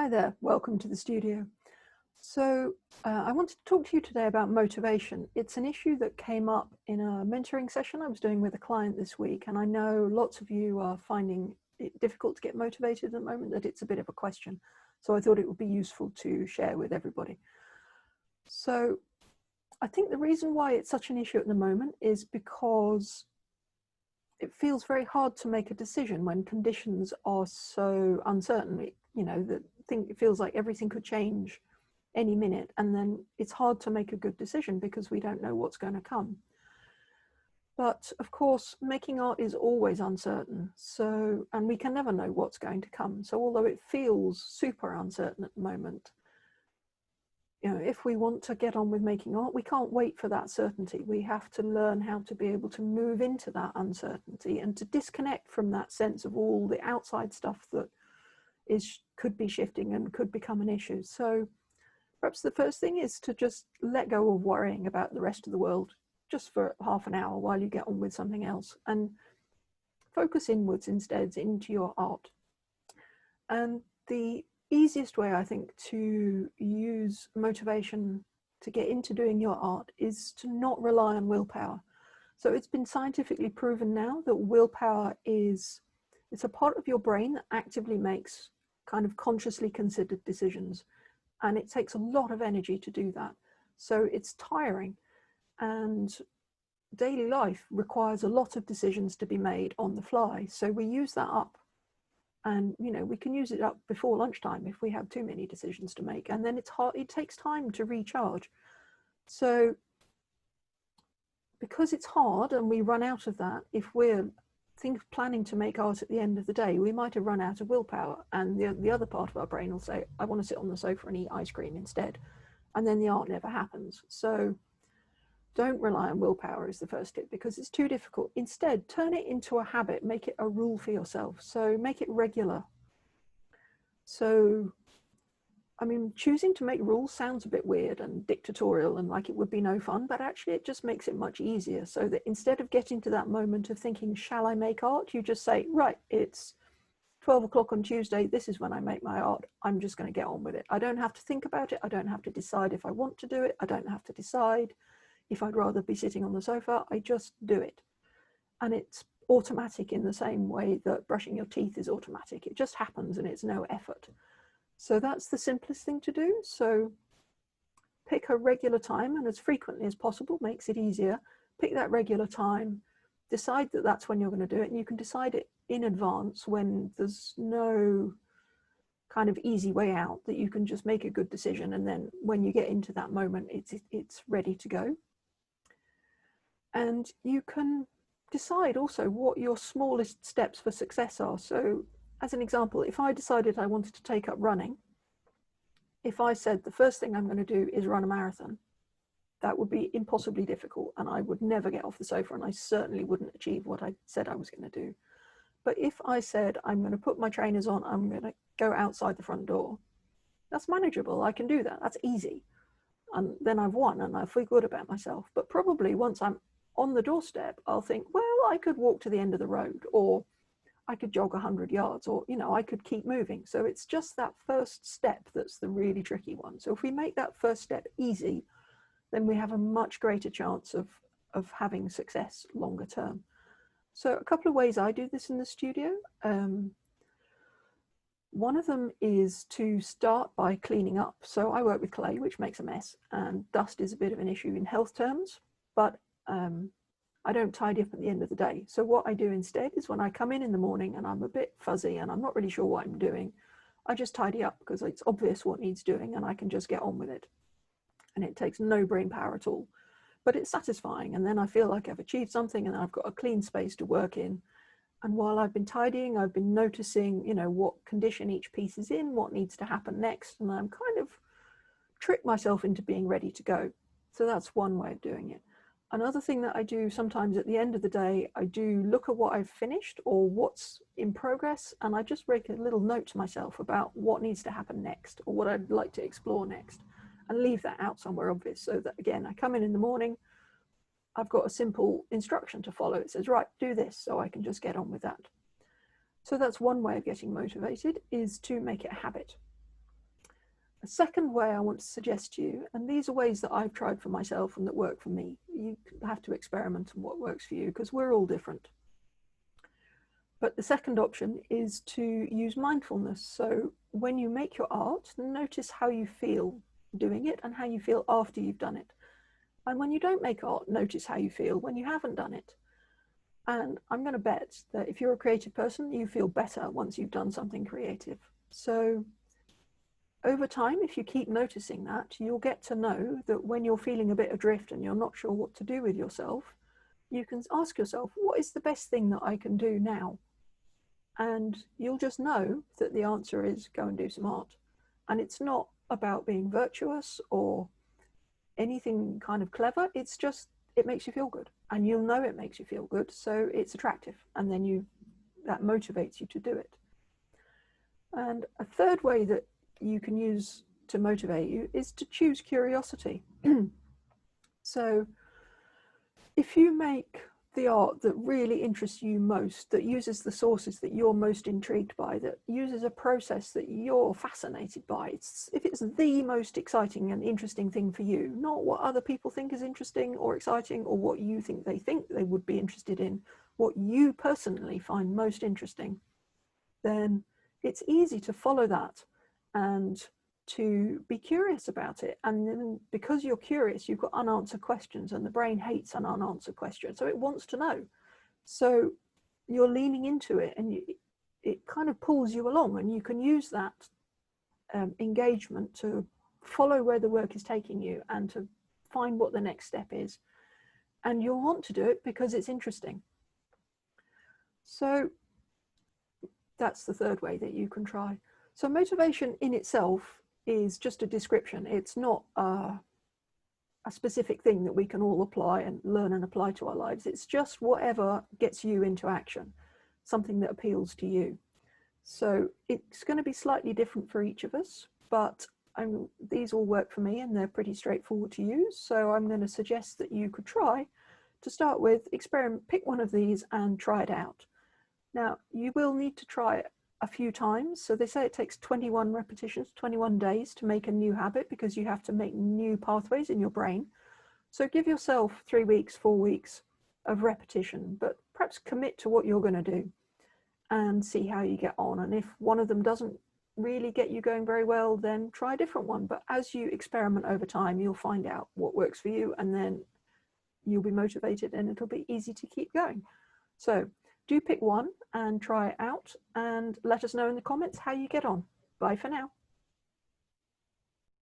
Hi there, welcome to the studio. I wanted to talk to you today about motivation. It's an issue that came up in a mentoring session I was doing with a client this week, and I know lots of you are finding it difficult to get motivated at the moment, that it's a bit of a question. So I thought it would be useful to share with everybody. So I think the reason why it's such an issue at the moment is because it feels very hard to make a decision when conditions are so uncertain. It feels like everything could change any minute, and then it's hard to make a good decision because we don't know what's going to come. But of course, making art is always uncertain, and we can never know what's going to come. So although it feels super uncertain at the moment, if we want to get on with making art, we can't wait for that certainty. We have to learn how to be able to move into that uncertainty and to disconnect from that sense of all the outside stuff that could be shifting and could become an issue. So perhaps the first thing is to just let go of worrying about the rest of the world just for half an hour while you get on with something else, and focus inwards instead into your art. And the easiest way, I think, to use motivation to get into doing your art is to not rely on willpower. So it's been scientifically proven now that willpower it's a part of your brain that actively makes kind of consciously considered decisions. And it takes a lot of energy to do that. So it's tiring, and daily life requires a lot of decisions to be made on the fly. So we use that up, and we can use it up before lunchtime if we have too many decisions to make, and then it's hard. It takes time to recharge. So because it's hard and we run out of that, if we're planning to make art at the end of the day, we might have run out of willpower, and the other part of our brain will say, I want to sit on the sofa and eat ice cream instead, and then the art never happens. So don't rely on willpower is the first tip, because it's too difficult. Instead, turn it into a habit, make it a rule for yourself. So make it regular. So choosing to make rules sounds a bit weird and dictatorial and like it would be no fun, but actually it just makes it much easier, so that instead of getting to that moment of thinking, shall I make art? You just say, right, it's 12 o'clock on Tuesday. This is when I make my art. I'm just going to get on with it. I don't have to think about it. I don't have to decide if I want to do it. I don't have to decide if I'd rather be sitting on the sofa. I just do it. And it's automatic in the same way that brushing your teeth is automatic. It just happens and it's no effort. So that's the simplest thing to do. So pick a regular time, and as frequently as possible makes it easier. Pick that regular time, decide that that's when you're going to do it, and you can decide it in advance when there's no kind of easy way out, that you can just make a good decision, and then when you get into that moment, it's ready to go. And you can decide also what your smallest steps for success are. So as an example, if I decided I wanted to take up running, if I said the first thing I'm going to do is run a marathon, that would be impossibly difficult, and I would never get off the sofa, and I certainly wouldn't achieve what I said I was going to do. But if I said, I'm going to put my trainers on, I'm going to go outside the front door, that's manageable. I can do that. That's easy. And then I've won and I feel good about myself. But probably once I'm on the doorstep, I'll think, well, I could walk to the end of the road, or I could jog 100 yards, or, I could keep moving. So it's just that first step that's the really tricky one. So if we make that first step easy, then we have a much greater chance of having success longer term. So a couple of ways I do this in the studio. One of them is to start by cleaning up. So I work with clay, which makes a mess, and dust is a bit of an issue in health terms, but I don't tidy up at the end of the day. So what I do instead is, when I come in the morning and I'm a bit fuzzy and I'm not really sure what I'm doing, I just tidy up, because it's obvious what needs doing and I can just get on with it. And it takes no brain power at all, but it's satisfying. And then I feel like I've achieved something, and I've got a clean space to work in. And while I've been tidying, I've been noticing, what condition each piece is in, what needs to happen next. And I'm kind of trick myself into being ready to go. So that's one way of doing it. Another thing that I do sometimes at the end of the day, I do look at what I've finished or what's in progress, and I just make a little note to myself about what needs to happen next, or what I'd like to explore next, and leave that out somewhere obvious, so that, again, I come in the morning, I've got a simple instruction to follow. It says, right, do this, so I can just get on with that. So that's one way of getting motivated, is to make it a habit. A second way I want to suggest to you, and these are ways that I've tried for myself and that work for me. You have to experiment on what works for you because we're all different. But the second option is to use mindfulness. So when you make your art, notice how you feel doing it and how you feel after you've done it. And when you don't make art, notice how you feel when you haven't done it. And I'm going to bet that if you're a creative person, you feel better once you've done something creative. So over time, if you keep noticing that, you'll get to know that when you're feeling a bit adrift and you're not sure what to do with yourself, you can ask yourself, what is the best thing that I can do now? And you'll just know that the answer is go and do some art. And it's not about being virtuous or anything kind of clever. It's just, it makes you feel good. And you'll know it makes you feel good. So it's attractive. And then that motivates you to do it. And a third way that you can use to motivate you is to choose curiosity. So if you make the art that really interests you most, that uses the sources that you're most intrigued by, that uses a process that you're fascinated by, if it's the most exciting and interesting thing for you, not what other people think is interesting or exciting or what you think they would be interested in, what you personally find most interesting, then it's easy to follow that and to be curious about it. And then because you're curious, you've got unanswered questions, and the brain hates an unanswered question. So it wants to know. So you're leaning into it, and it kind of pulls you along, and you can use that engagement to follow where the work is taking you and to find what the next step is. And you'll want to do it because it's interesting. So that's the third way that you can try. So motivation in itself is just a description. It's not a specific thing that we can all apply and learn and apply to our lives. It's just whatever gets you into action, something that appeals to you. So it's going to be slightly different for each of us, but these all work for me and they're pretty straightforward to use. So I'm going to suggest that you could try to start with, pick one of these and try it out. Now, you will need to try it a few times. So they say it takes 21 repetitions, 21 days to make a new habit because you have to make new pathways in your brain. So give yourself 3 weeks, 4 weeks of repetition, but perhaps commit to what you're going to do and see how you get on. And if one of them doesn't really get you going very well, then try a different one. But as you experiment over time, you'll find out what works for you, and then you'll be motivated and it'll be easy to keep going. So do pick one and try it out and let us know in the comments how you get on. Bye for now.